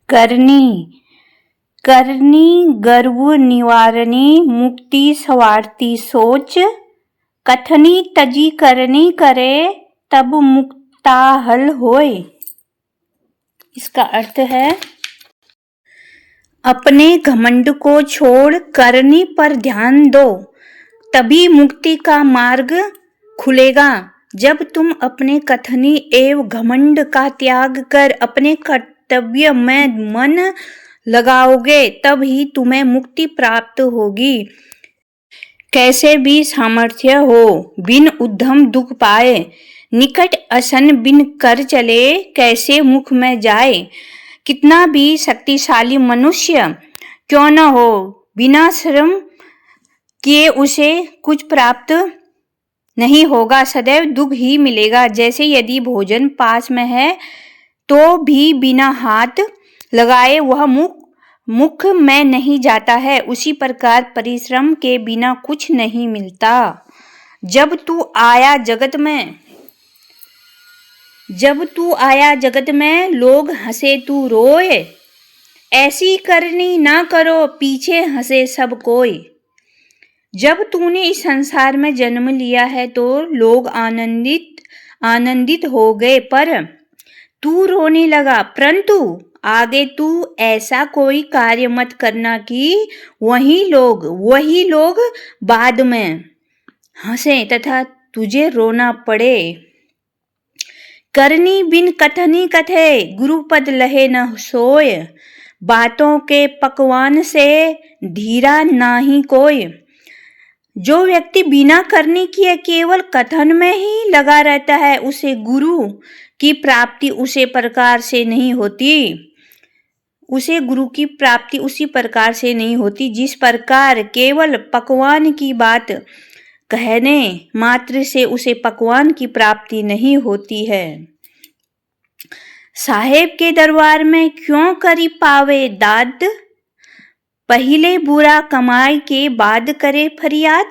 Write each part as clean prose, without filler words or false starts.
करनी करनी गर्व निवारणी मुक्ति सवारती सोच कथनी तजी करनी करे तब मुक्ता हल होए। इसका अर्थ है अपने घमंड को छोड़ करनी पर ध्यान दो, तभी मुक्ति का मार्ग खुलेगा। जब तुम अपने कथनी एवं घमंड का त्याग कर अपने कर्तव्य में मन लगाओगे तब ही तुम्हें मुक्ति प्राप्त होगी। कैसे भी सामर्थ्य हो बिन उद्यम दुख पाए, निकट असन बिन कर चले कैसे मुख में जाए। कितना भी शक्तिशाली मनुष्य क्यों न हो, बिना श्रम किए उसे कुछ प्राप्त नहीं होगा, सदैव दुख ही मिलेगा। जैसे यदि भोजन पास में है तो भी बिना हाथ लगाए वह मुख में नहीं जाता है, उसी प्रकार परिश्रम के बिना कुछ नहीं मिलता। जब तू आया जगत में लोग हंसे तू रोए, ऐसी करनी ना करो पीछे हंसे सब कोई। जब तूने इस संसार में जन्म लिया है तो लोग आनंदित हो गए, पर तू रोने लगा। परंतु आगे तू ऐसा कोई कार्य मत करना कि वही लोग बाद में हंसे तथा तुझे रोना पड़े। करनी बिन कथनी कथे गुरुपद लहे न सोय, बातों के पकवान से धीरा नाही कोई। जो व्यक्ति बिना करने किए केवल कथन में ही लगा रहता है, उसे गुरु की प्राप्ति उसी प्रकार से नहीं होती जिस प्रकार केवल पकवान की बात कहने मात्र से उसे पकवान की प्राप्ति नहीं होती है। साहेब के दरबार में क्यों करी पावे दाद, पहले बुरा कमाई के बाद करे फरियाद।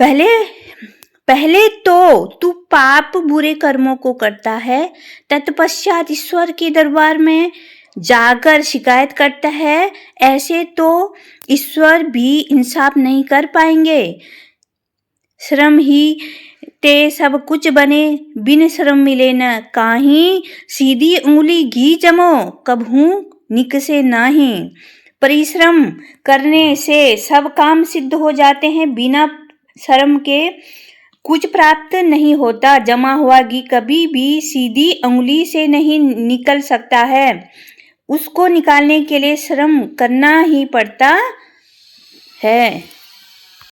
पहले तो तू पाप बुरे कर्मों को करता है, तत्पश्चात ईश्वर के दरबार में जाकर शिकायत करता है। ऐसे तो ईश्वर भी इंसाफ नहीं कर पाएंगे। श्रम ही ते सब कुछ बने, बिन श्रम मिले न काहीं। सीधी उंगली घी जमो कभू निकसे नाही। परिश्रम करने से सब काम सिद्ध हो जाते हैं, बिना श्रम के कुछ प्राप्त नहीं होता। जमा हुआ घी कभी भी सीधी उंगली से नहीं निकल सकता है, उसको निकालने के लिए श्रम करना ही पड़ता है।